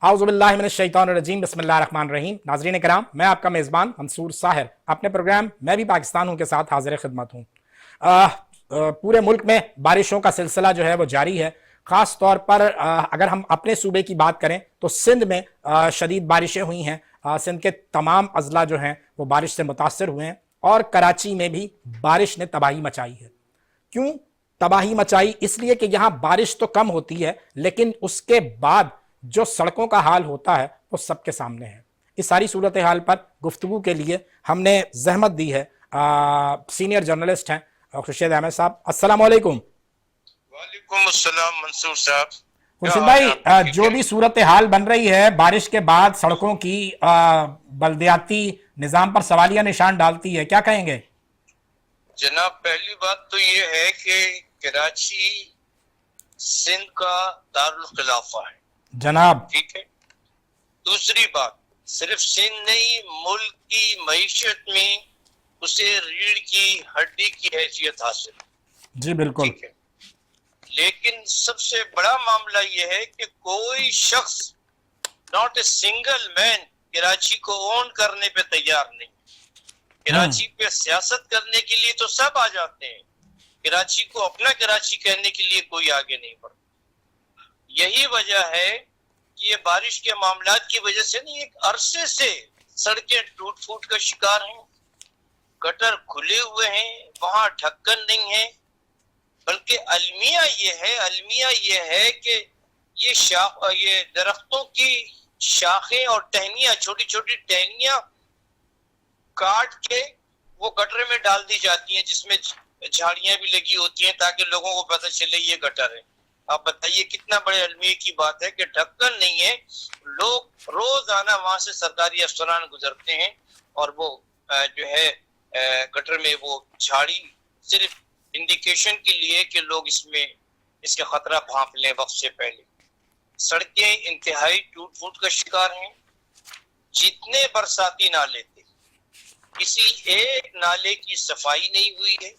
आउज़ुबिल्लाहि मिनश्शैतानिर्रजीम बिस्मिल्लाहिर्रहमानिर्रहीम। नाज़रीन कराम, मैं आपका मेज़बान मंसूर साहिर अपने प्रोग्राम मैं भी पाकिस्तान हूँ के साथ हाज़िर खिदमत हूँ। पूरे मुल्क में बारिशों का सिलसिला जो है वो जारी है। ख़ास तौर पर अगर हम अपने सूबे की बात करें तो सिंध में शदीद बारिशें हुई हैं। सिंध के तमाम अज़ला जो हैं वो बारिश से मुतासर हुए हैं और कराची में भी बारिश ने तबाही मचाई है। क्यों तबाही मचाई? इसलिए कि यहाँ बारिश तो कम होती है लेकिन उसके बाद जो सड़कों का हाल होता है वो सबके सामने है। इस सारी सूरत हाल पर गुफ्तगू के लिए हमने जहमत दी है सीनियर जर्नलिस्ट हैं खुर्शीद अहमद साहब। अस्सलाम वालेकुम। वालेकुम अस्सलाम मंसूर साहब। खुर्शीद भाई, जो भी सूरत हाल बन रही है बारिश के बाद सड़कों की बल्दियाती निज़ाम पर सवालिया निशान डालती है, क्या कहेंगे? जनाब, पहली बात तो ये है कि कराची सिंध का दारुल खिलाफा है जनाब। ठीक है। दूसरी बात, सिर्फ सिंध नहीं, मुल्क की मईशत में उसे रीढ़ की हड्डी की हैसियत हासिल, जी बिल्कुल ठीक है। लेकिन सबसे बड़ा मामला यह है कि कोई शख्स, not a single man, Karachi को ओन करने पे तैयार नहीं। कराची पे सियासत करने के लिए तो सब आ जाते हैं, कराची को अपना कराची कहने के लिए कोई आगे नहीं बढ़ता। यही वजह है कि ये बारिश के मामलात की वजह से नहीं, एक अरसे से सड़कें टूट फूट का शिकार हैं, गटर खुले हुए हैं, वहां ढक्कन नहीं है। बल्कि अलमिया ये है कि ये दरख्तों की शाखें और टहनियां, छोटी छोटी टहनियां काट के वो गटर में डाल दी जाती हैं, जिसमें झाड़ियां भी लगी होती हैं ताकि लोगों को पता चले ये गटर है। आप बताइए कितना बड़े अलमिया की बात है कि ढक्कन नहीं है। लोग रोजाना वहां से सरकारी अफसरान गुजरते हैं और वो जो है गटर में वो झाड़ी सिर्फ इंडिकेशन के लिए कि लोग इसका खतरा भांप लें वक्त से पहले। सड़कें इंतहाई टूट फूट का शिकार हैं। जितने बरसाती नाले थे, किसी एक नाले की सफाई नहीं हुई है,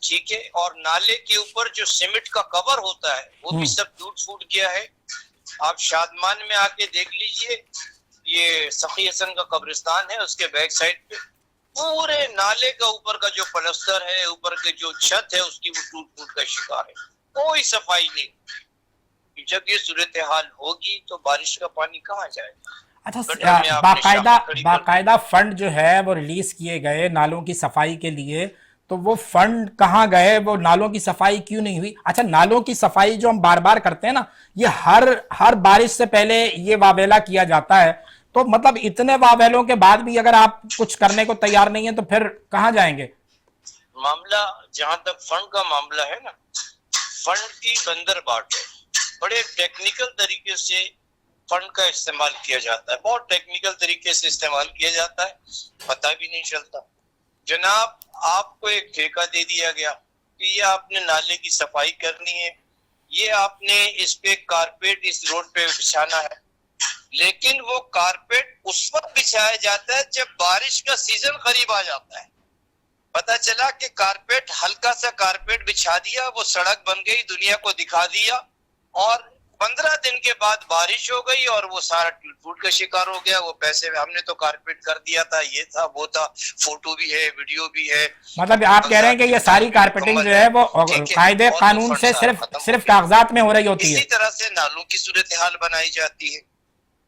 ठीक है। और नाले के ऊपर जो सीमेंट का कवर होता है वो भी सब टूट फूट गया है। आप शादमान में आके देख लीजिए, ये सखी हसन का कब्रिस्तान है, उसके बैक साइड पे पूरे नाले का ऊपर का जो पलस्तर है, ऊपर के जो छत है, उसकी वो टूट फूट का शिकार है। कोई सफाई नहीं। जब ये सूरत हाल होगी तो बारिश का पानी कहाँ जाएगा? अच्छा, बाकायदा फंड जो है वो रिलीज किए गए नालों की सफाई के लिए, तो वो फंड कहाँ गए? वो नालों की सफाई क्यों नहीं हुई? अच्छा, नालों की सफाई जो हम बार बार करते हैं ना, ये हर बारिश से पहले ये वावेला किया जाता है, तो मतलब इतने वावेलों के बाद भी अगर आप कुछ करने को तैयार नहीं है तो फिर कहाँ जाएंगे? मामला जहां तक फंड का मामला है ना, फंड की बंदर बाट है। बड़े टेक्निकल तरीके से फंड का इस्तेमाल किया जाता है, बहुत टेक्निकल तरीके से इस्तेमाल किया जाता है, पता भी नहीं चलता। जनाब, आपको एक ठेका दे दिया गया कि ये आपने नाले की सफाई करनी है, ये आपने इस पे कारपेट इस रोड पे बिछाना है। लेकिन वो कारपेट उस वक्त बिछाया जाता है जब बारिश का सीजन करीब आ जाता है। पता चला कि कारपेट, हल्का सा कारपेट बिछा दिया, वो सड़क बन गई, दुनिया को दिखा दिया, और 15 दिन के बाद बारिश हो गई और वो सारा टूट फूट का शिकार हो गया। वो पैसे हमने तो कारपेट कर दिया था, ये था वो था, फोटो भी है, वीडियो भी है। मतलब आप कह रहे हैं कि ये सारी कारपेटिंग जो है वो कायदे कानून से सिर्फ कागजात में हो रही होती है। इसी तरह से नालों की सूरत हाल बनाई जाती है।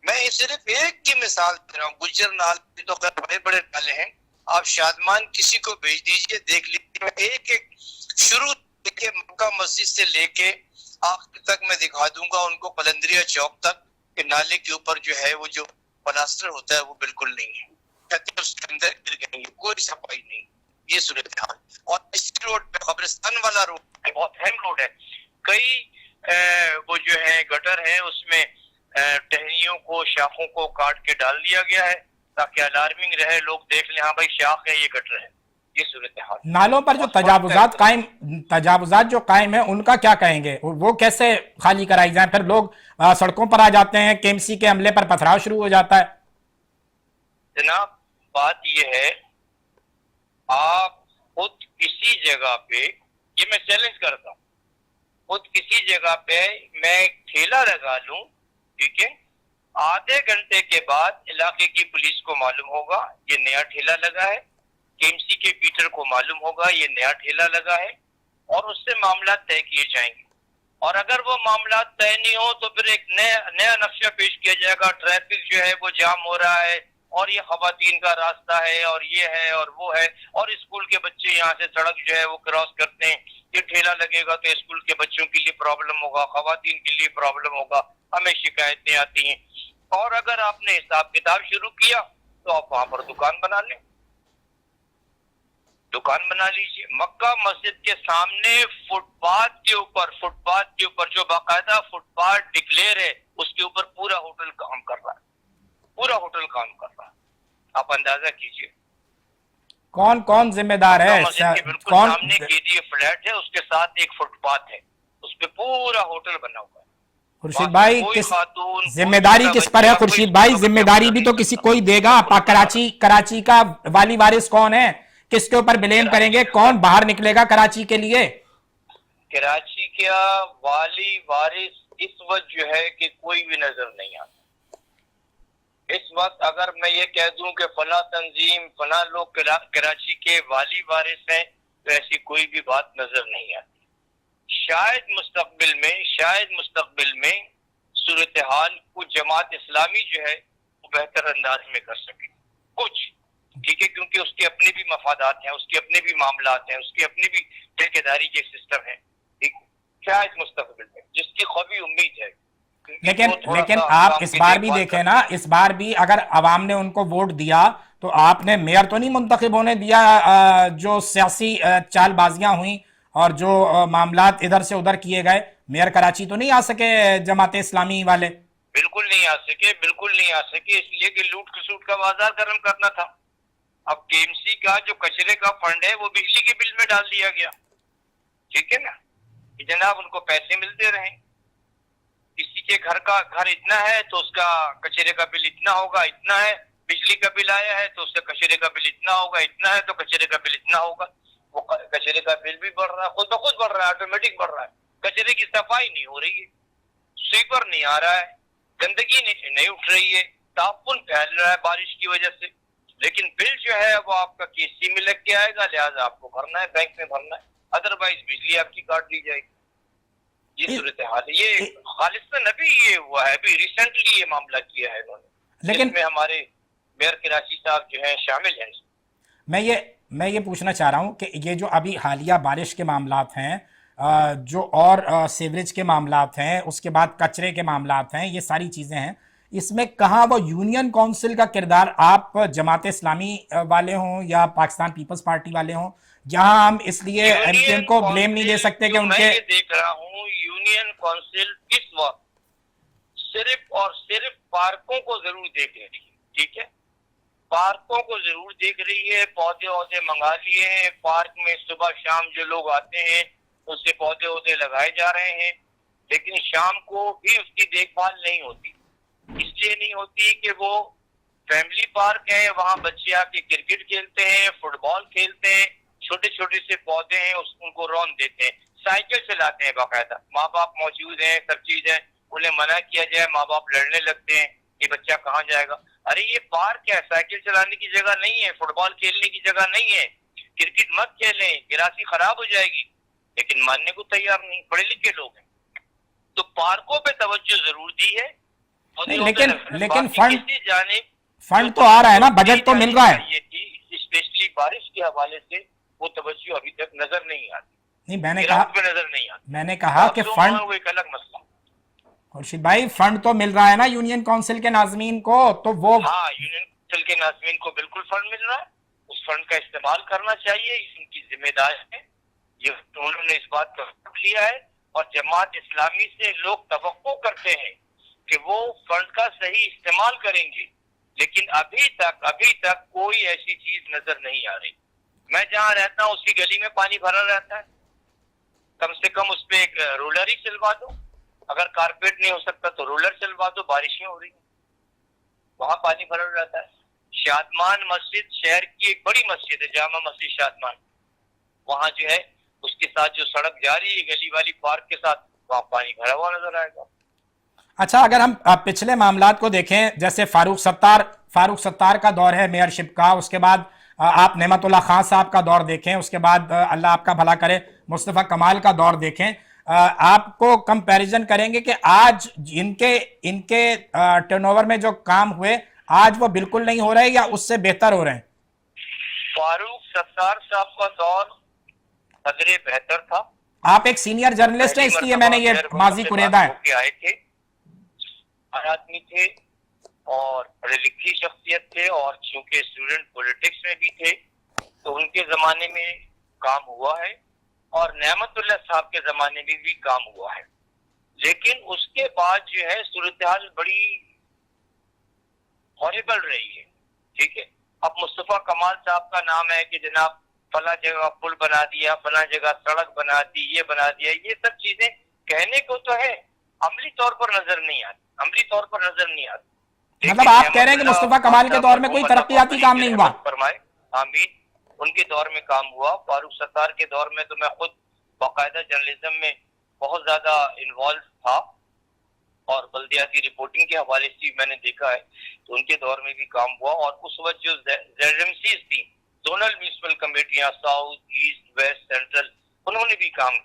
मैं सिर्फ एक की मिसाल दे रहा हूँ, गुज्जर नाले तो बड़े बड़े नाले हैं, आप शादमान किसी को भेज दीजिए, देख लीजिए, एक एक शुरू लेके मक्का मस्जिद से लेके आखिर तक मैं दिखा दूंगा उनको, कलंदरिया चौक तक, कि नाले के ऊपर जो है वो जो प्लास्टर होता है वो बिल्कुल नहीं है, उसके अंदर गिर गएंगे, कोई सफाई नहीं। ये सूरत हाल। और इस रोड पे, कब्रिस्तान वाला रोड है, बहुत अहम रोड है, कई वो जो है गटर है, उसमें टहनियों को, शाखों को काट के डाल दिया गया है ताकि अलार्मिंग रहे, लोग देख लें हाँ भाई शाख है, ये गटर है। ये सूरत हाल। नालों पर जो तजावुजात जो कायम है उनका क्या कहेंगे? वो कैसे खाली कराई जाए? फिर लोग सड़कों पर आ जाते हैं, केएमसी के अमले पर पथराव शुरू हो जाता है। जनाब, बात ये है, आप खुद किसी जगह पे, ये मैं चैलेंज करता हूँ, खुद किसी जगह पे मैं ठेला लगा लूं, ठीक है, آدھے گھنٹے کے بعد علاقے کی پولیس کو معلوم ہوگا یہ نیا ٹھیلا لگا ہے، KMC کے بیٹر کو معلوم ہوگا یہ نیا ٹھیلا لگا ہے، اور اس سے معاملات طے کیے جائیں گے. اور اگر وہ معاملات طے نہیں ہو تو پھر ایک نیا نقشہ پیش کیا جائے گا. ٹریفک جو ہے وہ جام ہو رہا ہے اور یہ خواتین کا راستہ ہے اور یہ ہے اور وہ ہے، اور اسکول کے بچے یہاں سے سڑک جو ہے وہ کراس کرتے ہیں، یہ ٹھیلا لگے گا تو اسکول کے بچوں کے لیے پرابلم ہوگا، خواتین کے لیے پرابلم ہوگا، ہمیں شکایتیں آتی ہیں. اور اگر آپ نے حساب کتاب شروع کیا تو آپ وہاں پر دکان بنا لیں، دکان بنا لیجیے. مکہ مسجد کے سامنے فٹ پاتھ کے اوپر جو باقاعدہ فٹ پاتھ ڈکلیئر ہے اس کے اوپر پورا ہوٹل کام کر رہا ہے، پورا ہوٹل کام کر رہا ہے. آپ اندازہ کیجیے کون کون ذمہ دار ہے؟ مسجد کے بالکل کون؟ سامنے KGF فلیٹ ہے، اس کے ساتھ ایک فٹ پاتھ ہے، اس پہ پورا ہوٹل بنا ہوا ہے. خورشید بھائی کوئی کس خاتون، ذمہ داری کس پر ہے؟ کوئی خورشید بچہ، بھائی کوئی ذمہ بچہ داری بھی نہیں تو کر کسی سکتا. کوئی دے گا. کراچی کا والی وارث کون ہے؟ کس کے اوپر بلیم کریں گے؟ کون باہر نکلے گا کراچی کے لیے؟ کراچی کا والی وارث اس وقت جو ہے کہ کوئی بھی نظر نہیں آتا. اس وقت اگر میں یہ کہہ دوں کہ فلاں تنظیم فلاں لوگ کراچی کے والی وارث ہیں تو ایسی کوئی بھی بات نظر نہیں آتی. شاید مستقبل میں صورتحال کو جماعت اسلامی جو ہے وہ بہتر انداز میں کر سکے کچھ، ٹھیک ہے، کیونکہ اس کے اپنے بھی مفادات ہیں، اس کے اپنے بھی معاملات ہیں، اس کے اپنے بھی ٹھیکیداری کے سسٹم ہیں. ٹھیک، شاید مستقبل میں، جس کی خوابی امید ہے. لیکن آپ اس بار بھی دیکھیں نا، اس بار بھی اگر عوام نے ان کو ووٹ دیا تو آپ نے میئر تو نہیں منتخب ہونے دیا. جو سیاسی چال بازیاں ہوئیں اور جو معاملات ادھر سے ادھر کیے گئے، میئر کراچی تو نہیں آ سکے جماعت اسلامی والے؟ بالکل نہیں آ سکے اس لیے کہ لوٹ کھسوٹ کا بازار گرم کرنا تھا. اب KMC کا جو کچرے کا فنڈ ہے وہ بجلی کے بل میں ڈال دیا گیا. ٹھیک ہے نا، کہ جناب ان کو پیسے ملتے رہیں. کسی کے گھر اتنا ہے تو اس کا کچرے کا بل اتنا ہوگا، اتنا ہے. بجلی کا بل آیا ہے تو اس کا کچرے کا بل اتنا ہوگا، اتنا ہے تو کچرے کا بل اتنا ہوگا. وہ کچرے کا بل بھی بڑھ رہا ہے، خود بخود بڑھ رہا ہے، آٹومیٹک بڑھ رہا ہے. کچرے کی صفائی نہیں ہو رہی ہے، سویپر نہیں آ رہا ہے، گندگی نہیں اٹھ رہی ہے، تعفن پھیل رہا ہے بارش کی وجہ سے. لیکن بل جو ہے وہ آپ کا KC میں لگ کے آئے گا، لہٰذا آپ کو بھرنا ہے، بینک میں بھرنا ہے، ادروائز بجلی آپ کی کاٹ دی جائے گی. یہ صورتحال ہے. یہ خالصاً ابھی یہ ہوا ہے، ابھی ریسنٹلی یہ معاملہ کیا ہے انہوں نے، لیکن جس میں ہمارے میئر کراچی صاحب جو ہیں شامل ہیں. میں یہ پوچھنا چاہ رہا ہوں کہ یہ جو ابھی حالیہ بارش کے معاملات ہیں، جو اور سیوریج کے معاملات ہیں، اس کے بعد کچرے کے معاملات ہیں، یہ ساری چیزیں ہیں، اس میں کہاں وہ یونین کونسل کا کردار، آپ جماعت اسلامی والے ہوں یا پاکستان پیپلز پارٹی والے ہوں، جہاں ہم اس لیے MKM کو بلیم نہیں دے سکتے کہ ان کے... میں یہ دیکھ رہا ہوں یونین کونسل اس وقت صرف اور صرف پارکوں کو ضرور دیکھ رہی ہے. ٹھیک ہے، پارکوں کو ضرور دیکھ رہی ہے. پودے منگا لیے ہیں، پارک میں صبح شام جو لوگ آتے ہیں اس سے پودے لگائے جا رہے ہیں. لیکن شام کو بھی اس کی دیکھ بھال نہیں ہوتی. اس لیے نہیں ہوتی کہ وہ فیملی پارک ہے، وہاں بچے آ کے کرکٹ کھیلتے ہیں، فٹ بال کھیلتے ہیں، چھوٹے چھوٹے سے پودے ہیں ان کو رون دیتے ہیں، سائیکل چلاتے ہیں باقاعدہ. ماں باپ موجود ہیں، سب چیز ہے، انہیں منع کیا جائے ماں باپ لڑنے لگتے ہیں کہ بچہ کہاں جائے گا. ارے یہ پارک ہے، سائیکل چلانے کی جگہ نہیں ہے، فٹ بال کھیلنے کی جگہ نہیں ہے، کرکٹ مت کھیلیں، گراسی خراب ہو جائے گی. لیکن ماننے کو تیار نہیں، پڑھے لکھے لوگ ہیں. تو پارکوں پہ توجہ ضرور دی ہے. لیکن فنڈ تو آ رہا ہے نا، بجٹ تو مل رہا ہے. اسپیشلی بارش کے حوالے سے وہ توجہ ابھی تک نظر نہیں آتی. نہیں، میں نے کہا کہ فنڈ، وہ ایک الگ مسئلہ. خورشید بھائی فنڈ تو مل رہا ہے نا یونین کونسل کے ناظمین کو، تو وہ... ہاں، یونین کونسل کے ناظمین کو بالکل فنڈ مل رہا ہے، اس فنڈ کا استعمال کرنا چاہیے، ان کی ذمہ داری ہے. یہ انہوں نے اس بات کا حق لیا ہے اور جماعت اسلامی سے لوگ توقع کرتے ہیں کہ وہ فنڈ کا صحیح استعمال کریں گے. لیکن ابھی تک کوئی ایسی چیز نظر نہیں آ رہی. میں جہاں رہتا ہوں اس کی گلی میں پانی بھرا رہتا ہے، کم سے کم اس پہ ایک رولر ہی چلوا دو. اگر کارپیٹ نہیں ہو سکتا تو رولر چلوا دو، بارشیں ہو رہی ہیں وہاں پانی بھرا رہتا ہے. شادمان مسجد شہر کی ایک بڑی مسجد ہے، جامع مسجد شادمان، وہاں جو ہے اس کے ساتھ جو سڑک جا رہی ہے گلی والی پارک کے ساتھ، وہاں پانی بھرا ہوا نظر آئے گا. अच्छा, अगर हम पिछले मामलात को देखें, जैसे फारूक सत्तार का दौर है मेयरशिप का, उसके बाद आप नेमतुल्लाह खान साहब का दौर देखें, उसके बाद अल्लाह आपका भला करे मुस्तफ़ा कमाल का दौर देखें, आपको कंपैरिजन करेंगे कि आज इनके इनके टर्नओवर में जो काम हुए आज वो बिल्कुल नहीं हो रहे या उससे बेहतर हो रहे हैं? फारूक सत्तार साहब का दौर कदरे बेहतर था। आप एक सीनियर जर्नलिस्ट हैं, इसलिए मैंने ये माजी कुरेदा है। आए थे, आदमी थे और पढ़े लिखी शख्सियत थे, और चूंकि स्टूडेंट पॉलिटिक्स में भी थे तो उनके जमाने में काम हुआ है, और नेमतुल्लाह साहब के जमाने में भी काम हुआ है। लेकिन उसके बाद जो है सूरत हाल बड़ी हॉरिबल रही है। ठीक है, अब मुस्तफा कमाल साहब का नाम है कि जनाब फला जगह पुल बना दिया, फला जगह सड़क बना दी, ये बना दिया, ये सब चीजें कहने को तो है, अमली तौर पर नजर नहीं आती। मतलब आप कह रहे हैं कि मुस्तफा कमाल के दौर में कोई तरक्याती काम नहीं हुआ? फरमाए आमीन। उनके दौर में काम हुआ। फारूक सत्तार के दौर में तो मैं खुद बाकायदा जर्नलिज्म में बहुत ज्यादा इन्वॉल्व था, और बल्दियाती रिपोर्टिंग के हवाले से मैंने देखा है, तो उनके दौर में भी काम हुआ। और उस वक्त जो ZMCs थी, जोनल म्यूनिसिपल कमेटियां, साउथ, ईस्ट, वेस्ट, सेंट्रल, उन्होंने भी काम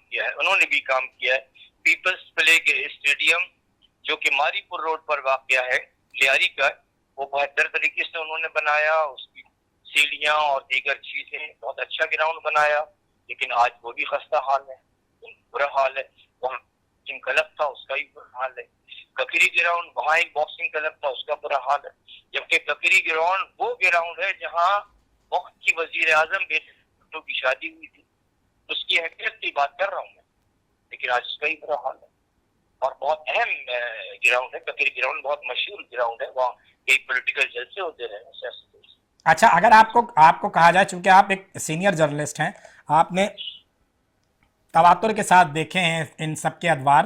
किया है। पीपल्स प्ले स्टेडियम जो कि मारीपुर रोड पर वाक़या है, लियारी का, वो बेहतर तरीके से उन्होंने बनाया, उसकी सीढ़ियां और दीगर चीजें, बहुत अच्छा ग्राउंड बनाया। लेकिन आज वो भी खस्ता हाल है, बुरा हाल है। वहाँ क्लब था, उसका भी बुरा हाल है। ककरी ग्राउंड, वहाँ एक बॉक्सिंग क्लब था, उसका बुरा हाल है। जबकि ककरी ग्राउंड वो ग्राउंड है जहाँ वक्त की वजीर आजम बेटो की शादी हुई थी, उसकी हैसियत की बात कर रहा हूँ मैं। लेकिन आज उसका ही बुरा हाल है, और बहुत अहम ग्राउंड है ककरी ग्राउंड, बहुत मशहूर ग्राउंड है, वहाँ कई पॉलिटिकल जलसे होते रहे। अच्छा, अगर आपको कहा जाए, चूंकि आप एक सीनियर जर्नलिस्ट हैं, आपने तवातुर के साथ देखे हैं इन सब के अदवार,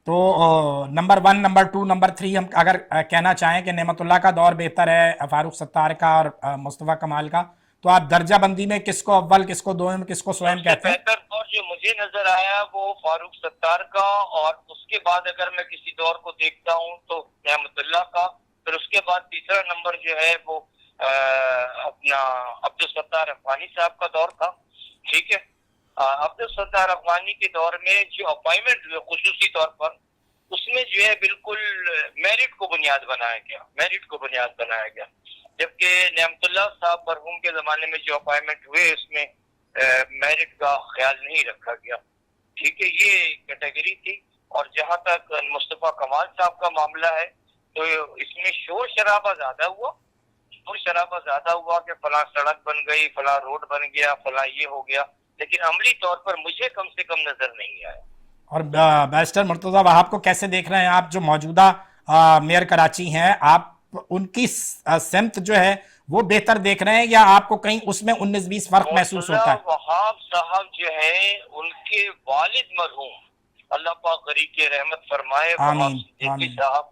तो नंबर 1, नंबर 2, नंबर 3 हम अगर कहना चाहें कि नेमतुल्लाह का दौर बेहतर है फारूक सत्तार का और मुस्तफ़ा कमाल का, तो आप दर्जा बंदी में किसको अव्वल, किसको दोम, किसको स्वयं कहते हैं? बेहतर दौर जो मुझे नजर आया वो फारूक सत्तार का, और उसके बाद अगर मैं किसी दौर को देखता हूँ तो नेमतुल्लाह का, फिर उसके बाद तीसरा नंबर जो है वो अपना अब्दुल सत्तार अफगानी साहब का दौर था। ठीक है, अब्दुल सत्तार अफगानी के दौर में जो अपॉइंटमेंट हुए खुसूसी तौर पर, उसमें जो है बिल्कुल मेरिट को बुनियाद बनाया गया। जबकि नेमतुल्लाह साहब मरहूम के जमाने में जो अपॉइंटमेंट हुए उसमें मेरिट का ख्याल नहीं रखा गया। ठीक है, ये कैटेगरी थी। और जहां तक मुस्तफा कमाल साहब का मामला है, तो इसमें शोर शराबा ज्यादा हुआ कि फला सड़क बन गई, फला रोड बन गया, फला ये हो गया, लेकिन अमली तौर पर मुझे कम से कम नजर नहीं आया। और बैरिस्टर मुर्तजा वहाब को कैसे देख रहे हैं आप, जो मौजूदा मेयर कराची हैं, आप उनकी सिमत जो है वो बेहतर देख रहे हैं, या आपको कहीं उसमें 19-20 फर्क महसूस होता है? वहाब साहब जो है, उनके वालिद मरहूम, अल्लाह पाक गरीब के रहमत फरमाए, आमीन। साहब,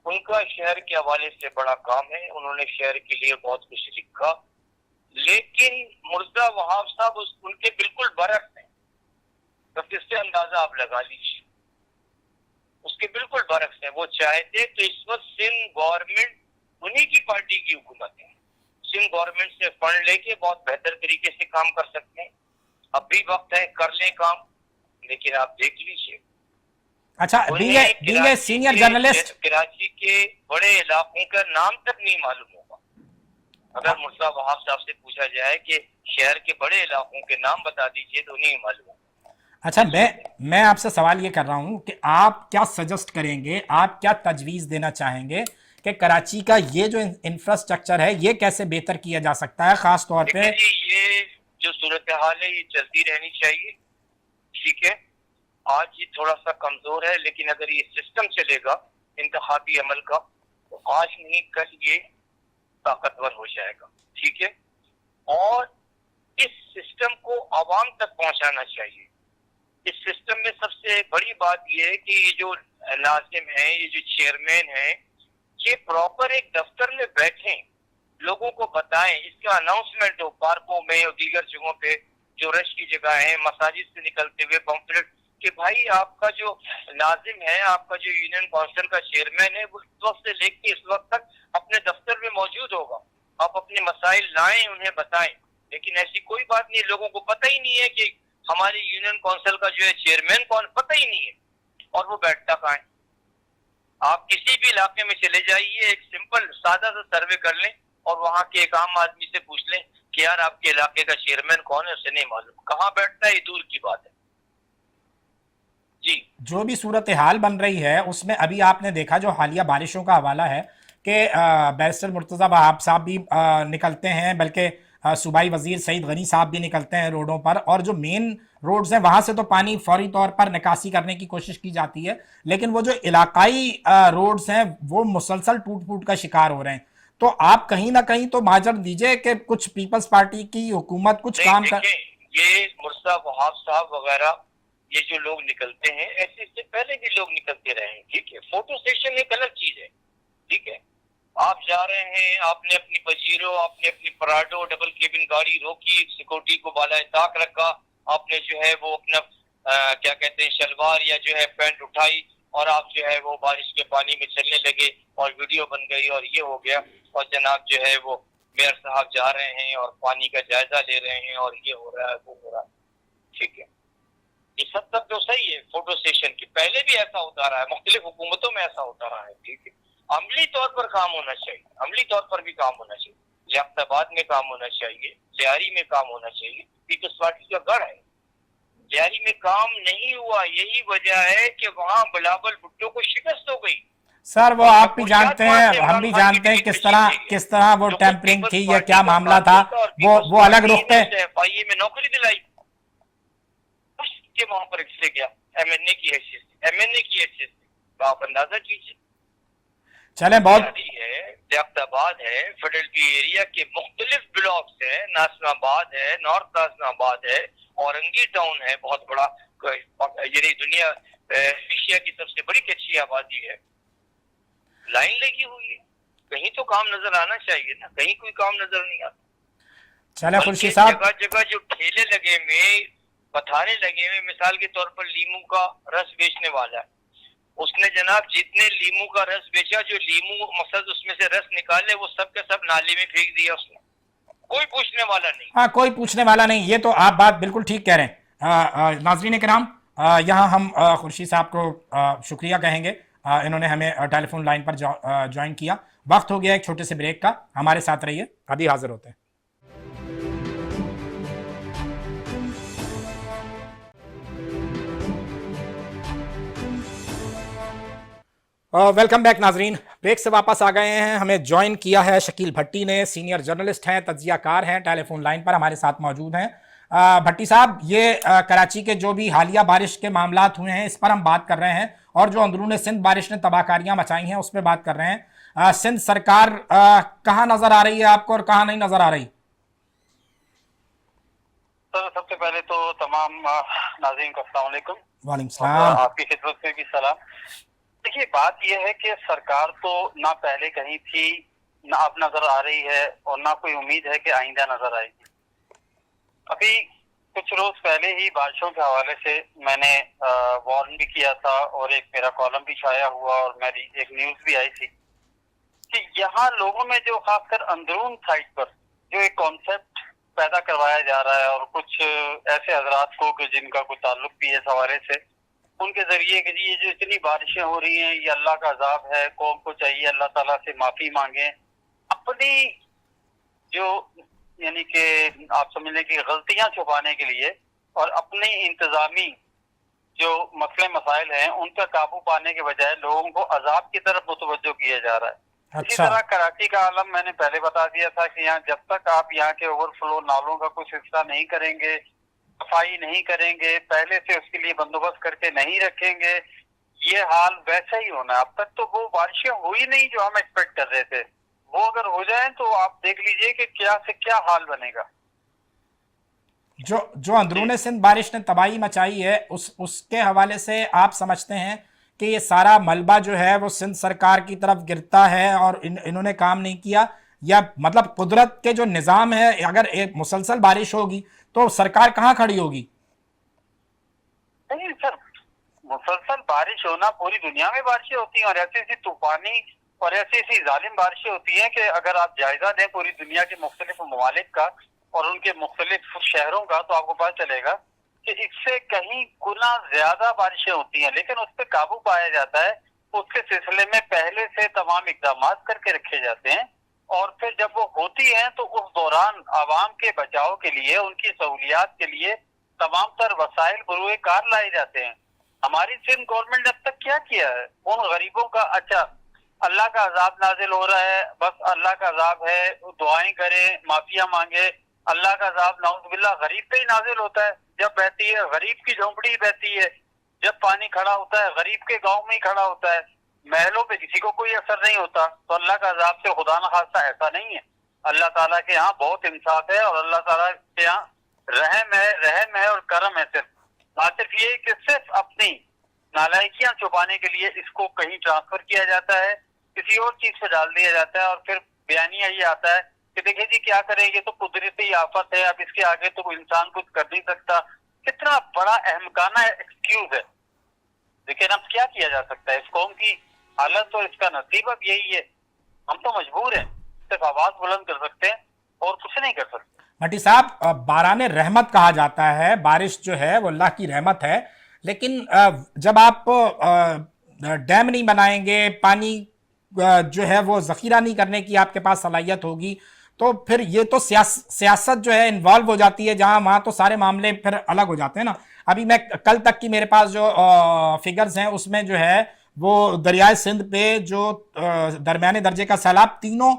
उनका शहर के हवाले से बड़ा काम है, उन्होंने शहर के लिए बहुत कुछ लिखा। लेकिन मुर्तजा वहाब साहब उनके बिल्कुल बरक्स हैं, तो किससे अंदाजा आप लगा लीजिए, उसके बिल्कुल बरक्स हैं। वो चाहते तो इस वक्त सिंध गवर्नमेंट उन्हीं की पार्टी की हुकूमत है, सिंध गवर्नमेंट से फंड लेके बहुत बेहतर तरीके से काम कर सकते हैं। अब भी वक्त है, कर लें काम, लेकिन आप देख लीजिए। अच्छा, being a senior journalist, Karachi के बड़े इलाकों का नाम तक नहीं मालूम होगा। अगर मुर्तजा वहाब साहब से पूछा जाए कि शहर के बड़े इलाकों के नाम बता दीजिए तो नहीं मालूम होगा। अच्छा, मैं आपसे सवाल ये कर रहा हूं कि आप क्या सजेस्ट करेंगे, आप क्या तजवीज देना चाहेंगे कि कराची का ये जो इंफ्रास्ट्रक्चर है ये कैसे बेहतर किया जा सकता है, खास तौर पे? ये जो सूरत हाल है ये चलती रहनी चाहिए। ठीक है, आज ये थोड़ा सा कमजोर है, लेकिन अगर ये सिस्टम चलेगा इंतखाबी अमल का, तो आज नहीं कल ये ताकतवर हो जाएगा। ठीक है, और इस सिस्टम को आवाम तक पहुंचाना चाहिए। इस सिस्टम में सबसे बड़ी बात ये है कि ये जो नाज़िम है, ये जो चेयरमैन है, ये प्रॉपर एक दफ्तर में बैठे लोगों को बताएं, इसका अनाउंसमेंट हो पार्कों में और दीगर जगहों पे जो रश की जगह है, मसाजिद से निकलते हुए पंफलेट کہ بھائی آپ کا جو ناظم ہے، آپ کا جو یونین کونسل کا چیئرمین ہے، وہ اس وقت سے لے کے اس وقت تک اپنے دفتر میں موجود ہوگا. آپ اپنے مسائل لائیں، انہیں بتائیں. لیکن ایسی کوئی بات نہیں، لوگوں کو پتہ ہی نہیں ہے کہ ہماری یونین کونسل کا جو ہے چیئرمین کون، پتہ ہی نہیں ہے. اور وہ بیٹھتا کہاں ہے؟ آپ کسی بھی علاقے میں چلے جائیے، ایک سمپل سادہ سا سروے کر لیں اور وہاں کے ایک عام آدمی سے پوچھ لیں کہ یار آپ کے علاقے کا چیئرمین کون ہے، اسے نہیں معلوم. کہاں بیٹھتا ہے یہ دور کی بات ہے. جی جو بھی صورتحال بن رہی ہے اس میں ابھی آپ نے دیکھا جو حالیہ بارشوں کا حوالہ ہے کہ بیرسٹر مرتضی وہاب صاحب بھی نکلتے ہیں، بلکہ صوبائی وزیر سعید غنی صاحب بھی نکلتے ہیں روڈوں پر، اور جو مین روڈز ہیں وہاں سے تو پانی فوری طور پر نکاسی کرنے کی کوشش کی جاتی ہے، لیکن وہ جو علاقائی روڈز ہیں وہ مسلسل ٹوٹ پھوٹ کا شکار ہو رہے ہیں. تو آپ کہیں نہ کہیں تو ماجر دیجئے کہ کچھ پیپلز پارٹی کی حکومت کچھ نہیں، کام کر. دیکھیں یہ مرزا وہاب صاحب وغیرہ یہ جو لوگ نکلتے ہیں، ایسے اس سے پہلے بھی لوگ نکلتے رہے ہیں. ٹھیک ہے، فوٹو سیشن ایک الگ چیز ہے. ٹھیک ہے، آپ جا رہے ہیں، آپ نے اپنی پجیرو، آپ نے اپنی پراڈو ڈبل کیبن گاڑی روکی، سیکورٹی کو بالائے طاق رکھا، آپ نے جو ہے وہ اپنا کیا کہتے ہیں شلوار یا جو ہے پینٹ اٹھائی اور آپ جو ہے وہ بارش کے پانی میں چلنے لگے اور ویڈیو بن گئی اور یہ ہو گیا. اور جناب جو ہے وہ میئر صاحب جا رہے ہیں اور پانی کا جائزہ لے رہے ہیں اور یہ ہو رہا ہے وہ ہو رہا ہے. ٹھیک ہے، یہ سب تک تو صحیح ہے. فوٹو سیشن کی پہلے بھی ایسا ہوتا رہا ہے، مختلف حکومتوں میں ایسا ہوتا رہا ہے. ٹھیک ہے، عملی طور پر کام ہونا چاہیے، عملی طور پر بھی کام ہونا چاہیے. لیاقت آباد میں کام ہونا چاہیے، لیاری میں کام ہونا چاہیے. پیپلز پارٹی کا گڑھ ہے. لیاری میں کام نہیں ہوا، یہی وجہ ہے کہ وہاں بلاول بھٹو کو شکست ہو گئی. سر وہ آپ بھی جانتے ہیں، ہم بھی جانتے ہیں کس طرح وہ ٹیمپرنگ تھی، یہ کیا معاملہ تھا. وہ الگ رخ پہ میں نوکری دلائی کہ وہاں پر سے گیا ایم این اے کی حیثیت سے، ایم این اے کی حیثیت سے. آپ اندازہ کیجیے. چلیں بہت ہے، لیاقت آباد ہے، فیڈرلٹی ایریا کے مختلف بلاکس ہیں، ناسم آباد ہے، نارتھ ناسم آباد ہے، اورنگی ٹاؤن ہے، بہت بڑا، یعنی دنیا ایشیا کی سب سے بڑی کچی آبادی ہے. لائن لگی ہوئی ہے. کہیں تو کام نظر آنا چاہیے نا، کہیں کوئی کام نظر نہیں آتا. چلے خورشید صاحب، جگہ جگہ جو ٹھیلے لگے ہوئے، پتھارے لگے ہوئے، مثال کے طور پر لیمو کا رس بیچنے والا ہے، اس نے جناب جتنے لیمو کا رس بیچا، جو لیمو مقصد اس میں سے رس نکالے، وہ سب کے سب نالے میں پھینک دیا اس نے. کوئی پوچھنے والا نہیں. ہاں کوئی پوچھنے والا نہیں. یہ تو آپ بات بالکل ٹھیک کہہ رہے ہیں. ناظرین کرام، یہاں ہم خورشید صاحب کو شکریہ کہیں گے، انہوں نے ہمیں ٹیلی فون لائن پر جوائن کیا. وقت ہو گیا ایک چھوٹے سے بریک کا، ہمارے ساتھ رہیے، ابھی حاضر ہوتے ہیں. ویلکم بیک ناظرین، بریک سے واپس آ گئے ہیں. ہمیں جوائن کیا ہے شکیل بھٹی نے، سینئر جرنلسٹ ہیں، تجزیہ کار ہیں، ٹیلی فون لائن پر ہمارے ساتھ موجود ہیں. بھٹی صاحب، یہ کراچی کے جو بھی حالیہ بارش کے معاملات ہوئے ہیں اس پر ہم بات کر رہے ہیں، اور جو اندرون سندھ بارش نے تباہ کاریاں مچائی ہیں اس پہ بات کر رہے ہیں. سندھ سرکار کہاں نظر آ رہی ہے آپ کو اور کہاں نہیں نظر آ رہی؟ سر سب سے پہلے تو تمام ناظرین کو السلام علیکم. وعلیکم السلام. آپ کی خدمت میں بھی سلام. دیکھیے بات یہ ہے کہ سرکار تو نہ پہلے کہیں تھی، نہ اب نظر آ رہی ہے، اور نہ کوئی امید ہے کہ آئندہ نظر آئے گی. ابھی کچھ روز پہلے ہی بارشوں کے حوالے سے میں نے وارن بھی کیا تھا، اور ایک میرا کالم بھی شائع ہوا، اور میری ایک نیوز بھی آئی تھی کہ یہاں لوگوں میں جو خاص کر اندرون سائٹ پر جو ایک کانسیپٹ پیدا کروایا جا رہا ہے، اور کچھ ایسے حضرات کو کہ جن کا کوئی تعلق بھی ہے اس حوالے سے، ان کے ذریعے کہ یہ جو اتنی بارشیں ہو رہی ہیں یہ اللہ کا عذاب ہے، قوم کو چاہیے اللہ تعالیٰ سے معافی مانگیں. اپنی جو یعنی کہ آپ سمجھ لیں کہ غلطیاں چھپانے کے لیے اور اپنی انتظامی جو مسئلے مسائل ہیں ان پر قابو پانے کے بجائے لوگوں کو عذاب کی طرف متوجہ کیا جا رہا ہے. اسی طرح کراچی کا عالم میں نے پہلے بتا دیا تھا کہ یہاں جب تک آپ یہاں کے اوور فلو نالوں کا کچھ حصہ نہیں کریں گے، صفائی نہیں کریں گے، پہلے سے اس کے لیے بندوبست کر کے نہیں رکھیں گے، یہ حال ویسا ہی ہونا ہے. اب تک تو وہ بارشیں ہوئی نہیں جو ہم ایکسپیکٹ کر رہے تھے، وہ اگر ہو جائیں تو آپ دیکھ لیجئے کہ کیا سے کیا حال بنے گا. جو اندرون سندھ بارش نے تباہی مچائی ہے اس کے حوالے سے آپ سمجھتے ہیں کہ یہ سارا ملبہ جو ہے وہ سندھ سرکار کی طرف گرتا ہے اور انہوں نے کام نہیں کیا، یا مطلب قدرت کے جو نظام ہے اگر ایک مسلسل بارش ہوگی تو سرکار کہاں کھڑی ہوگی؟ نہیں سر، मुसलसल बारिश होना, पूरी दुनिया में बारिशें होती हैं और ऐसी ऐसी तूफानी और ऐसी ऐसी जालिम बारिशें होती हैं कि अगर आप जायजा दें पूरी दुनिया के मुख्तलिफ ममालिक का और उनके मुख्तलिफ शहरों का, तो आपको पता चलेगा कि इससे कहीं गुना ज्यादा बारिशें होती हैं, लेकिन उस पर काबू पाया जाता है। उसके सिलसिले में पहले से तमाम इकदाम करके रखे जाते हैं और फिर जब वो होती हैं तो उस दौरान आवाम के बचाव के लिए, उनकी सहूलियात के लिए तमाम तर वसाइल बरूए कार लाए जाते हैं। हमारी सिंध गवर्नमेंट ने अब तक क्या किया है? उन गरीबों का, अच्छा अल्लाह का अजाब नाजिल हो रहा है, बस अल्लाह का अजाब है, दुआएं करें, माफिया मांगे, अल्लाह का अजाब नाउज़ुबिल्लाह गरीब पे ही नाजिल होता है। जब बहती है गरीब की झोंपड़ी बहती है, जब पानी खड़ा होता है गरीब के गांव में ही खड़ा होता है, महलों पे किसी को कोई असर नहीं होता। तो अल्लाह का अजाब से खुदा न खास्ता ऐसा नहीं है। अल्लाह ताला के यहाँ बहुत इंसाफ है और अल्लाह ताला के यहाँ रहम है और करम है। सिर्फ ये कि सिर्फ अपनी नालायकियां छुपाने के लिए इसको कहीं ट्रांसफर किया जाता है, किसी और चीज पे डाल दिया जाता है और फिर बयानिया ये आता है कि देखिए जी क्या करें, ये तो कुदरती आफत है, अब इसके आगे तो इंसान कुछ कर नहीं सकता। कितना बड़ा अहमकाना एक्सक्यूज है। लेकिन अब क्या किया जा सकता है? इस कौम की हालत और इसका नसीब अब यही है। हम तो मजबूर हैं, सिर्फ आवाज बुलंद कर सकते हैं और कुछ नहीं कर सकते। भट्टी साहब, बारान रहमत कहा जाता है, बारिश जो है वो अल्लाह की रहमत है, लेकिन जब आप डैम नहीं बनाएंगे, पानी जो है वो जखीरा नहीं करने की आपके पास सलाहियत होगी, तो फिर ये तो सियासत जो है इन्वॉल्व हो जाती है, जहां वहां तो सारे मामले फिर अलग हो जाते हैं ना। अभी मैं कल तक की मेरे पास जो फिगर्स हैं उसमें जो है वो दरियाए सिंध पे जो दरमियाने दर्जे का सैलाब तीनों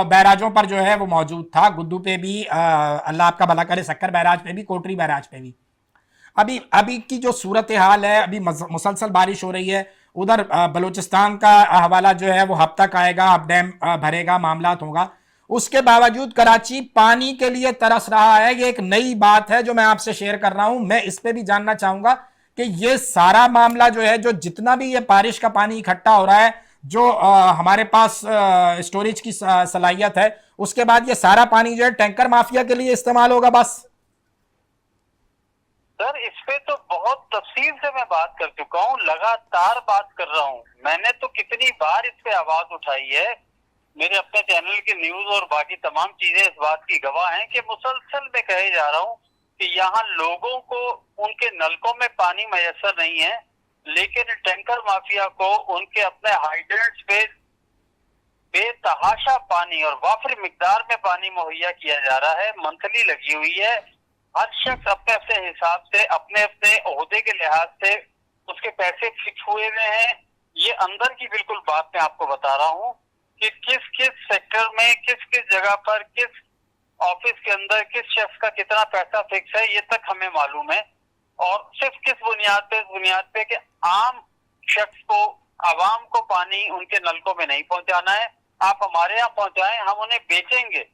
बैराजों पर जो है वो मौजूद था। गुद्दू पे भी, अल्लाह आपका भला करे, सक्कर बैराज पे भी, कोटरी बैराज पे भी। अभी की जो सूरत हाल है, अभी मुसलसल बारिश हो रही है। उधर बलूचिस्तान का हवाला जो है वो हब तक आएगा, अब डैम भरेगा, मामला होगा। उसके बावजूद कराची पानी के लिए तरस रहा है। ये एक नई बात है जो मैं आपसे शेयर कर रहा हूं। मैं इस पे भी जानना चाहूंगा कि ये सारा मामला जो है, जो जितना भी ये बारिश का पानी इकट्ठा हो रहा है, जो हमारे पास स्टोरेज की सलाहियत है, उसके बाद ये सारा पानी जो है टैंकर माफिया के लिए इस्तेमाल होगा बस। सर इस पे तो बहुत तफसील से मैं बात कर चुका हूँ, लगातार बात कर रहा हूँ। मैंने तो कितनी बार इस पे आवाज उठाई है। मेरे अपने चैनल की न्यूज और बाकी तमाम चीजें इस बात की गवाह हैं कि मुसलसल में कहे जा रहा हूँ कि यहाँ लोगों को उनके नलकों में पानी मैसर नहीं है, लेकिन टैंकर माफिया को उनके अपने हाइड्रेंट्स पे बेतहाशा पानी और वाफिर मिकदार में पानी मुहैया किया जा रहा है। मंथली लगी हुई है। हर शख्स अपने अपने हिसाब से, अपने अपने ओहदे के लिहाज से उसके पैसे फिक्स हुए हुए हैं। ये अंदर की बिल्कुल बात मैं आपको बता रहा हूँ कि किस किस सेक्टर में, किस किस जगह पर, किस ऑफिस के अंदर किस शख्स का कितना पैसा फिक्स है, ये तक हमें मालूम है। और सिर्फ किस बुनियाद पे? इस बुनियाद पे कि आम शख्स को, आवाम को पानी उनके नलकों में नहीं पहुंचाना है। आप हमारे यहाँ पहुंचाएं, हम उन्हें बेचेंगे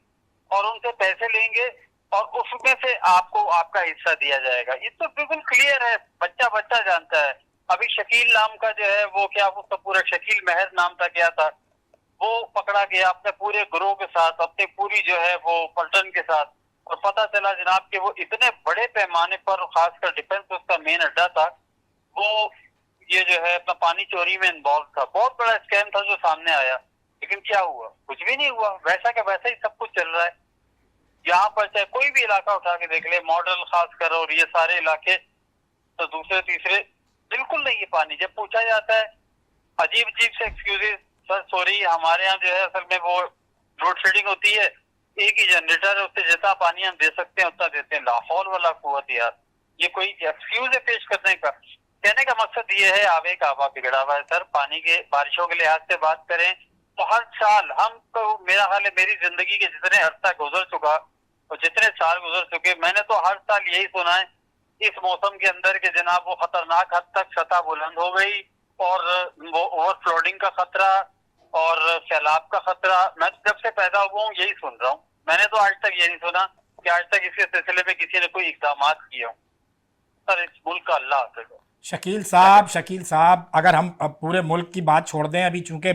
और उनसे पैसे लेंगे और उसमें से आपको आपका हिस्सा दिया जाएगा। ये तो बिल्कुल क्लियर है, बच्चा बच्चा जानता है। अभी शकील नाम का जो है वो, क्या उसका पूरा शकील महर नाम था क्या था, वो पकड़ा गया अपने पूरे ग्रोह के साथ, अपनी पूरी जो है वो पलटन के साथ, और पता चला जनाब कि वो इतने बड़े पैमाने पर, खासकर डिफेंस उसका मेन अड्डा था, वो ये जो है अपना पानी चोरी में इन्वॉल्व था। बहुत बड़ा स्कैम था जो सामने आया, लेकिन क्या हुआ? कुछ भी नहीं हुआ। वैसा का वैसा ही सब कुछ चल रहा है। यहाँ पर चाहे कोई भी इलाका उठा के देख ले, मॉडल खासकर और ये सारे इलाके, तो दूसरे तीसरे बिल्कुल नहीं है पानी। जब पूछा जाता है अजीब अजीब से एक्सक्यूजेस, सर सॉरी हमारे यहाँ जो है असल में वो लोड शेडिंग होती है, एक ही जनरेटर है, उससे जितना पानी हम दे सकते हैं उतना देते हैं। लाहौल वाला कुव्वत यार, ये कोई एक्सक्यूज है पेश करने का? कहने का मकसद ये है, आवे का आवा बिगड़ा हुआ है सर। पानी के, बारिशों के लिहाज से बात करें तो हर साल हम तो, मेरा हाल है, मेरी जिंदगी के जितने अर्सा गुजर चुका और जितने साल गुजर चुके, मैंने तो हर साल यही सुना है इस मौसम के अंदर के जनाब वो खतरनाक हद तक सतह बुलंद हो गई और वो ओवरफ्लोडिंग का खतरा और सैलाब का खतरा। मैं जब से पैदा हुआ हूँ यही सुन रहा हूँ। मैंने तो आज तक ये नहीं सुना कि आज तक इसके सिलसिले में किसी ने कोई इकदाम किए हो। सर इस मुल्क का अल्लाह हाफिज़ हो। शकील साहब, अगर हम अब पूरे मुल्क की बात छोड़ दें, अभी चूंकि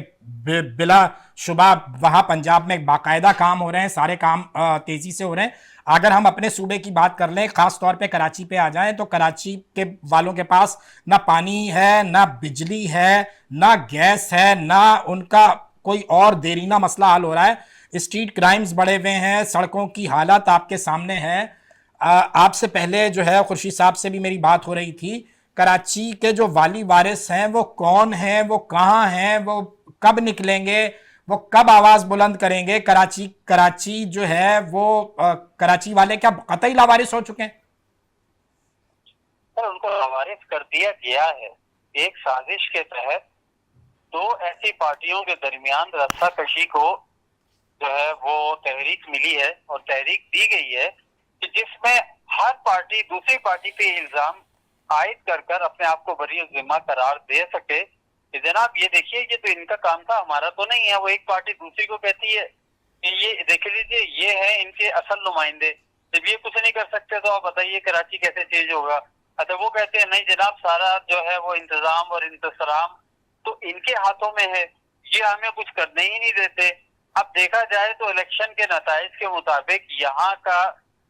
बिला शुबा वहाँ पंजाब में बाकायदा काम हो रहे हैं, सारे काम तेज़ी से हो रहे हैं। अगर हम अपने सूबे की बात कर लें, ख़ास तौर पे कराची पे आ जाएं, तो कराची के वालों के पास ना पानी है, ना बिजली है, ना गैस है, ना उनका कोई और देरीना मसला हल हो रहा है। स्ट्रीट क्राइम्स बढ़े हुए हैं, सड़कों की हालत आपके सामने है। आपसे पहले जो है खुर्शीद साहब से भी मेरी बात हो रही थी, कराची के जो वाली वारिस हैं वो कौन हैं, वो कहाँ हैं, वो कब निकलेंगे, वो कब आवाज बुलंद करेंगे? कराची जो है वो कराची वाले क्या कतई लावारिस हो चुके हैं? सर, उनको लावारिस कर दिया गया है। एक साजिश के तहत दो ऐसी पार्टियों के दरमियान रस्सा कशी को जो है वो तहरीक मिली है और तहरीक दी गई है कि जिसमें हर पार्टी दूसरी पार्टी पे इल्जाम आयद कर कर अपने आप को बरी जिम्मा करार दे सके कि जनाब ये देखिए, ये तो इनका काम था, हमारा तो नहीं है। वो एक पार्टी दूसरी को कहती है कि ये देख लीजिए, ये है इनके असल नुमाइंदे, जब ये कुछ नहीं कर सकते तो आप बताइए कराची कैसे चेंज होगा। अच्छा, वो कहते हैं नहीं जनाब, सारा जो है वो इंतजाम और इंतसराम तो इनके हाथों में है, ये हमें कुछ करने ही नहीं देते। अब देखा जाए तो इलेक्शन के नताइज के मुताबिक यहाँ का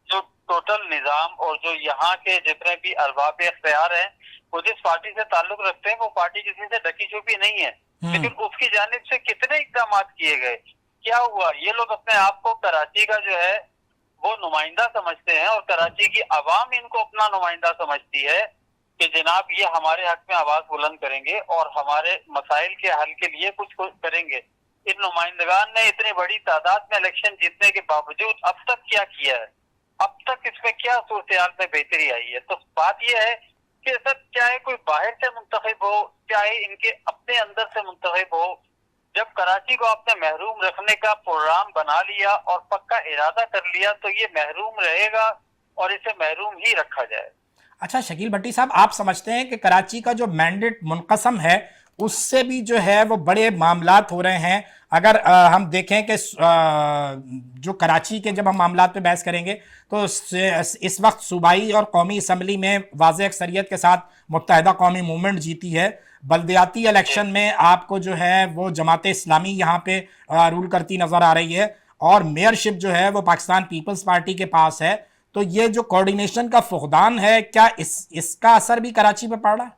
जो टोटल निजाम और जो यहाँ के जितने भी अरबाब इख्तियार हैं वो जिस पार्टी से ताल्लुक रखते हैं वो पार्टी किसी से ढकी छुपी नहीं है, लेकिन उसकी जानिब से कितने इकदाम किए गए। क्या हुआ, ये लोग अपने आप को कराची का जो है वो नुमाइंदा समझते हैं और कराची की आवाम इनको अपना नुमाइंदा समझती है कि जनाब ये हमारे हक में आवाज बुलंद करेंगे और हमारे मसाइल के हल के लिए कुछ करेंगे। इन नुमाइंदगान ने इतनी बड़ी तादाद में इलेक्शन जीतने के बावजूद अब तक क्या किया है, अब तक इसमें क्या सूरत में बेहतरी आई है? तो बात यह है कि सर चाहे कोई बाहर से मुंतखब हो, चाहे इनके अपने अंदर से मुंतखब हो, जब कराची को आपने महरूम रखने का प्रोग्राम बना लिया और पक्का इरादा कर लिया तो ये महरूम रहेगा और इसे महरूम ही रखा जाए। अच्छा शकील भट्टी साहब, आप समझते हैं कि कराची का जो मैंडेट मुनक़सम है उससे भी जो है वो बड़े मामलात हो रहे हैं? अगर हम देखें कि जो कराची के जब हम मामलात पे बहस करेंगे तो इस वक्त सूबाई और कौमी असम्बली में वाज़ेह अक्सरियत के साथ मुत्तहिदा कौमी मूवमेंट जीती है। बल्दियाती इलेक्शन में आपको जो है वो जमात इस्लामी यहाँ पे रूल करती नज़र आ रही है और मेयरशिप जो है वो पाकिस्तान पीपल्स पार्टी के पास है। तो ये जो कोऑर्डिनेशन का फुकदान है, क्या इसका असर भी कराची पे पड़ रहा है?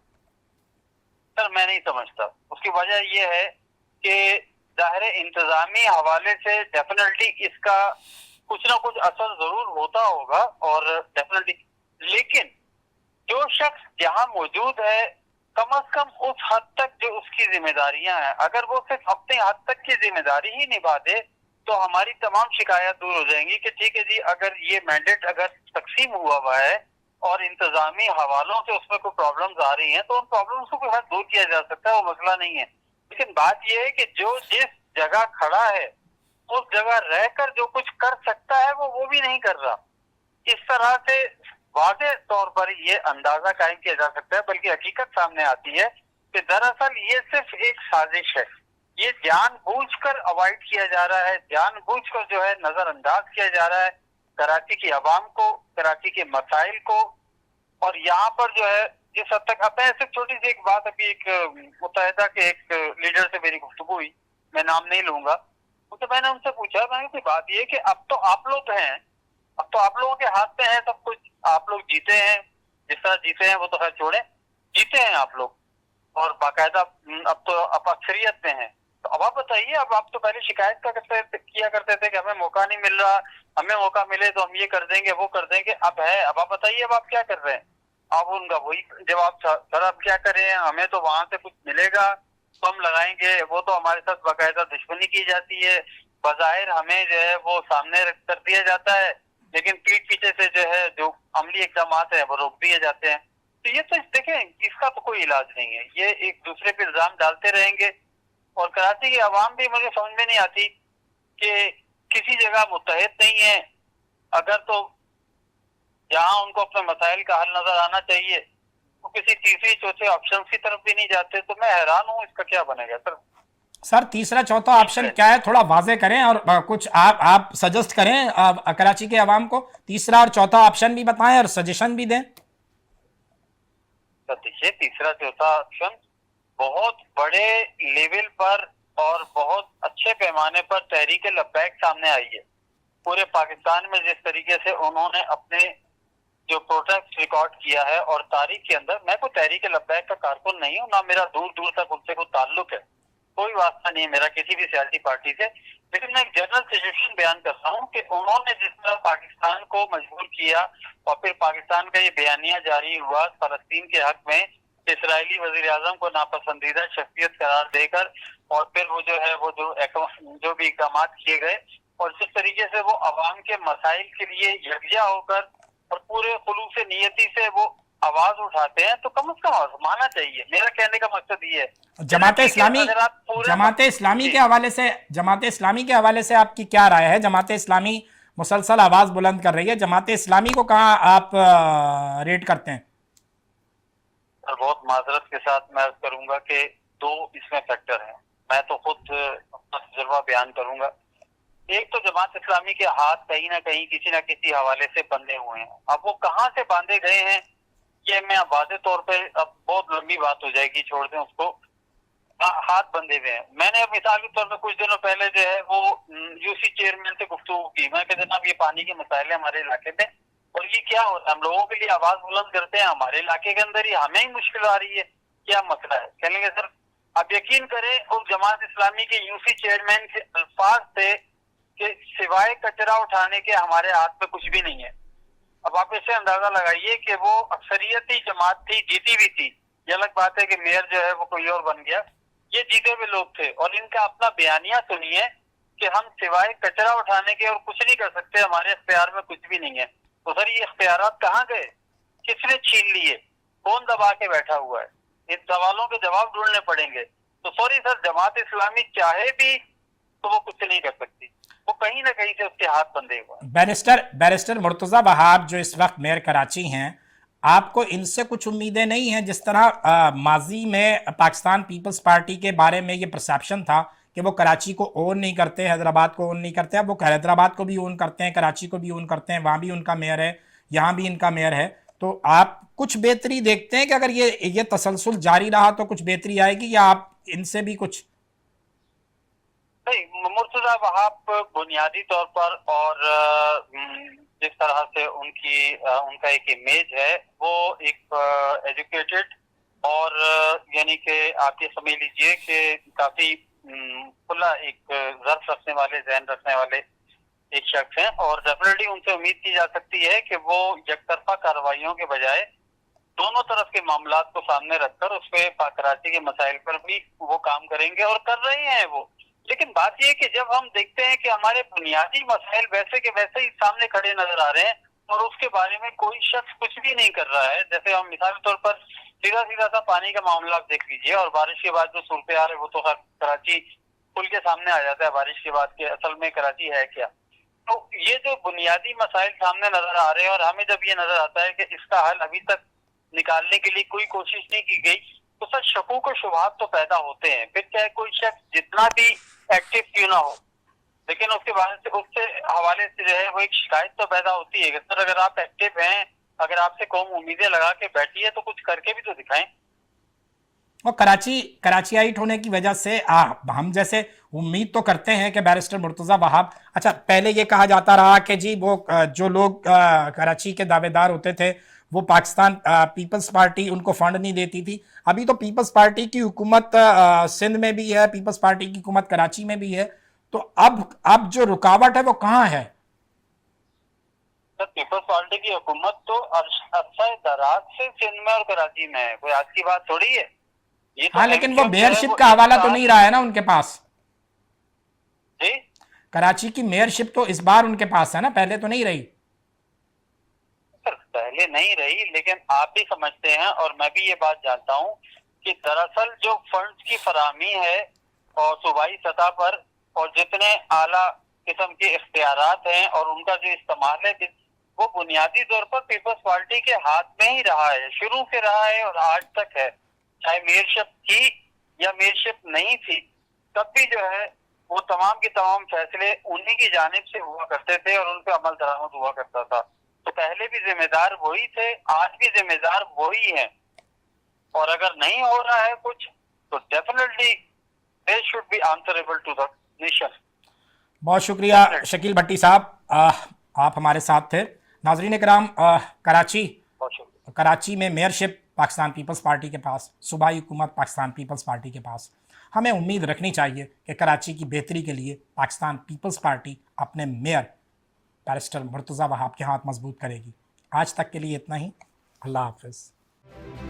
सर मैं नहीं समझता। उसकी वजह यह है कि ज़ाहिर इंतजामी हवाले से डेफिनेटली इसका कुछ ना कुछ असर जरूर होता होगा और डेफिनेटली, लेकिन जो शख्स जहां मौजूद है कम अज कम उस हद तक जो उसकी जिम्मेदारियां हैं, अगर वो सिर्फ अपने हद तक की जिम्मेदारी ही निभा दे तो हमारी तमाम शिकायत दूर हो जाएंगी कि ठीक है जी, अगर ये मैंडेट अगर तकसीम हुआ है और इंतजामी हवालों से उसमें कोई प्रॉब्लम्स आ रही हैं तो उन प्रॉब्लम्स को हद दूर किया जा सकता है, वो मसला नहीं है। लेकिन बात यह है कि जो जिस जगह खड़ा है उस जगह रहकर जो कुछ कर सकता है वो भी नहीं कर रहा। इस तरह से वाज़ेह तौर पर ये अंदाजा कायम किया जा सकता है, बल्कि हकीकत सामने आती है कि दरअसल ये सिर्फ एक साजिश है। ये जानबूझकर अवॉइड किया जा रहा है, जानबूझकर जो है नजरअंदाज किया जा रहा है कराची की आवाम को, कराची के मसाइल को। और यहाँ पर जो है जिस हद तक, अब मैं सिर्फ छोटी सी एक बात, अभी एक मुत्तहिदा के एक लीडर से मेरी गुफ्तगू हुई, मैं नाम नहीं लूंगा, तो मैंने उनसे पूछा, मैंने कहा बात ये कि अब तो आप लोग हैं, अब तो आप लोगों के हाथ में है सब कुछ, आप लोग जीते हैं, जिस तरह जीते हैं वो तो खैर छोड़े, जीते हैं आप लोग और बाकायदा अब तो आप अक्सरियत में हैं। तो अब आप बताइए, अब आप तो पहले शिकायत किया करते थे कि हमें मौका नहीं मिल रहा, हमें मौका मिले तो हम ये कर देंगे वो कर देंगे, अब है, अब आप बताइए अब आप क्या कर रहे हैं? आप उनका वही जवाब, सर अब क्या करें, हमें तो वहां से कुछ मिलेगा तो हम लगाएंगे, वो तो हमारे साथ बाकायदा दुश्मनी की जाती है, बज़ाहिर हमें जो है वो सामने कर दिया जाता है लेकिन पीठ पीछे से जो है जो अमली इक़दाम है वो रोक दिए जाते हैं। तो ये तो देखें, इसका तो कोई इलाज नहीं है, ये एक दूसरे पे इल्जाम डालते रहेंगे। और कराची की आवाम भी मुझे समझ में नहीं आती कि किसी जगह मुत्तहिद नहीं है, अगर तो जहां उनको अपने मसाइल का हल नजर आना चाहिए वो किसी तीसरी चौथे ऑप्शन की तरफ भी नहीं जाते। तो मैं हैरान हूँ, इसका क्या बनेगा सर? सर तीसरा चौथा ऑप्शन क्या है, थोड़ा वाजे करें और कुछ आप सजेस्ट करें कराची के अवाम को, तीसरा और चौथा ऑप्शन भी बताएं और सजेशन भी दें। तो देखिए तीसरा चौथा ऑप्शन बहुत बड़े लेवल पर और बहुत अच्छे पैमाने पर तहरीक लब्बैक सामने आई है। पूरे पाकिस्तान में जिस तरीके से उन्होंने अपने जो प्रोटेस्ट रिकॉर्ड किया है और तारीख के अंदर, मैं कोई तहरीक लब्बैक का कारकुन नहीं हूँ, ना मेरा दूर दूर तक उनसे कोई ताल्लुक है, कोई वास्ता नहीं है मेरा किसी भी सियासी पार्टी से, लेकिन मैं एक जनरल सिचुएशन बयान करता हूँ कि उन्होंने जिस तरह पाकिस्तान को मजबूर किया और फिर पाकिस्तान का ये बयानिया जारी हुआ फलस्तीन के हक में, इसराइली वजीर आजम को नापसंदीदा शख्सियत करार देकर, और फिर वो जो भी इकदाम किए गए और जिस तरीके से वो अवाम के मसाइल के लिए यकजा होकर और पूरे खुलूस नियति से वो आवाज उठाते हैं, तो कम से कम आजमाना चाहिए। मेरा कहने का मकसद ये है। जमात इस्लामी के हवाले से आपकी क्या राय है? जमात इस्लामी मुसलसल आवाज बुलंद कर रही है, जमात इस्लामी को कहाँ आप रेट करते हैं? बहुत माजरत के साथ मैं करूंगा कि दो इसमें फैक्टर हैं, मैं तो खुद अपना तजुर्बा बयान करूंगा। एक तो जमात इस्लामी के हाथ कहीं ना कहीं किसी न किसी हवाले से बंधे हुए हैं। अब वो कहाँ से बांधे गए हैं ये मैं वाज़ेह तौर पे, अब बहुत लंबी बात हो जाएगी, छोड़ दें उसको। हाथ बंधे हुए हैं। मैंने अब मिसाल के तौर पे कुछ दिनों पहले जो है वो यूसी चेयरमैन से गुफ्तगू की, मैं कहते जनाब ये पानी के मसाइल हमारे इलाके में और ये क्या होता है, हम लोगों के लिए आवाज बुलंद करते हैं, हमारे इलाके के अंदर ही हमें ही मुश्किल आ रही है, क्या मसला है? कहेंगे सर आप यकीन करें उस जमात इस्लामी के यूसी चेयरमैन के अल्फाज थे कि सिवाय कचरा उठाने के हमारे हाथ में कुछ भी नहीं है। अब आप इससे अंदाजा लगाइए कि वो अक्सरियती जमात थी, जीती भी थी, ये अलग बात है कि मेयर जो है वो कोई और बन गया, ये जीते हुए लोग थे और इनका अपना बयानिया सुनिए कि हम सिवाय कचरा उठाने के और कुछ नहीं कर सकते, हमारे इख्तियार में कुछ भी नहीं है। तो सर ये इख्तियारात कहाँ गए, किसने छीन लिए, कौन दबा के बैठा हुआ है? इन सवालों के जवाब ढूंढने पड़ेंगे। तो सॉरी सर, जमात इस्लामी चाहे भी तो वो कुछ नहीं कर सकती, वो कहीं ना कहीं से उसके हाथ बंधे हुए हैं। बैरिस्टर मुर्तजा वहाब जो इस वक्त मेयर कराची हैं, आपको इनसे कुछ उम्मीदें नहीं हैं? जिस तरह माजी में पाकिस्तान पीपल्स पार्टी के बारे में ये परसेप्शन था कि वो कराची को ओन नहीं करते, हैदराबाद को ओन नहीं करते, अब वो हैदराबाद को भी ओन करते हैं, कराची को भी ओन करते हैं, वहाँ भी उनका मेयर है, यहाँ भी इनका मेयर है। तो आप कुछ बेहतरी देखते हैं कि अगर ये तसलसल जारी रहा तो कुछ बेहतरी आएगी, या आप इनसे भी कुछ? नहीं, मुर्तजा वहाब बुनियादी तौर पर और जिस तरह से उनका एक इमेज है वो एक एजुकेटेड और यानी कि आप ये समझ लीजिए कि काफी खुला एक ज़र्फ रखने वाले, ज़हन रखने वाले एक शख्स हैं और डेफिनेटली उनसे उम्मीद की जा सकती है कि वो यकतरफा कार्रवाइयों के बजाय दोनों तरफ के मामलात को सामने रखकर उस पर कराची के मसाइल पर भी वो काम करेंगे और कर रहे हैं वो। लेकिन बात यह है कि जब हम देखते हैं कि हमारे बुनियादी मसाइल वैसे के वैसे ही सामने खड़े नजर आ रहे हैं और उसके बारे में कोई शख्स कुछ भी नहीं कर रहा है, जैसे हम मिसाल के तौर पर सीधा सीधा सा पानी का मामला आप देख लीजिए और बारिश के बाद जो सूरत हाल है वो तो कराची खुल के सामने आ जाता है बारिश के बाद, के असल में कराची है क्या। तो ये जो बुनियादी मसाइल सामने नजर आ रहे हैं और हमें जब ये नजर आता है कि इसका हल अभी तक निकालने के लिए कोई कोशिश नहीं की गई, तो सर शकूक और शुबहात तो पैदा होते हैं। फिर चाहे कोई शख्स जितना भी एक्टिव क्यों ना हो, लेकिन उसके बाद से उससे हवाले से जो है वो एक शिकायत तो पैदा होती है कि सर अगर आप एक्टिव हैं, अगर आपसे कौम उम्मीदें लगा के बैठी है तो कुछ करके भी तो दिखाएं। और कराचीआइट होने की वजह से हम जैसे उम्मीद तो करते हैं कि बैरिस्टर मुर्तजा वहाब, अच्छा पहले ये कहा जाता रहा कि जी वो जो लोग कराची के दावेदार होते थे वो पाकिस्तान पीपल्स पार्टी उनको फंड नहीं देती थी। अभी तो पीपल्स पार्टी की हुकूमत सिंध में भी है, पीपल्स पार्टी की हुकूमत कराची में भी है, तो अब जो रुकावट है वो कहाँ है? सर पीपल्स पार्टी की हुकूमत तो अरसा दराज से सिंध में और कराची में है, कोई आज की बात थोड़ी है ये तो। हाँ, लेकिन वो मेयरशिप का हवाला तो नहीं रहा है ना उनके पास जी। कराची की मेयरशिप तो इस बार उनके पास है ना, पहले तो नहीं रही। पहले नहीं रही, लेकिन आप भी समझते हैं और मैं भी ये बात जानता हूं कि दरअसल जो फंड्स की फराहमी है और सूबाई सतह पर और जितने आला किस्म के इख्तियारात हैं और उनका जो इस्तेमाल है वो बुनियादी तौर पर पीपल्स पार्टी के हाथ में ही रहा है, शुरू से रहा है और आज तक है। चाहे मेयरशिप थी या मेयरशिप नहीं थी, तब भी जो है वो तमाम के तमाम फैसले उन्हीं की जानिब से हुआ करते थे और उन पर अमल दरामद हुआ करता था। तो पहले भी जिम्मेदार वही थे, आज भी जिम्मेदार वही हैं। और अगर नहीं हो रहा है कुछ तो definitely they should be answerable to the nation. बहुत शुक्रिया शकील भट्टी साहब, आप हमारे साथ थे। नाजरीन कराम, कराची में मेयरशिप पाकिस्तान पीपल्स पार्टी के पास, सूबाई हुकूमत पाकिस्तान पीपल्स पार्टी के पास। हमें उम्मीद रखनी चाहिए कि कराची की बेहतरी के लिए पाकिस्तान पीपल्स पार्टी अपने मेयर बैरिस्टर मुर्तज़ा वहाब के हाथ मजबूत करेगी। आज तक के लिए इतना ही। अल्लाह हाफ़िज़।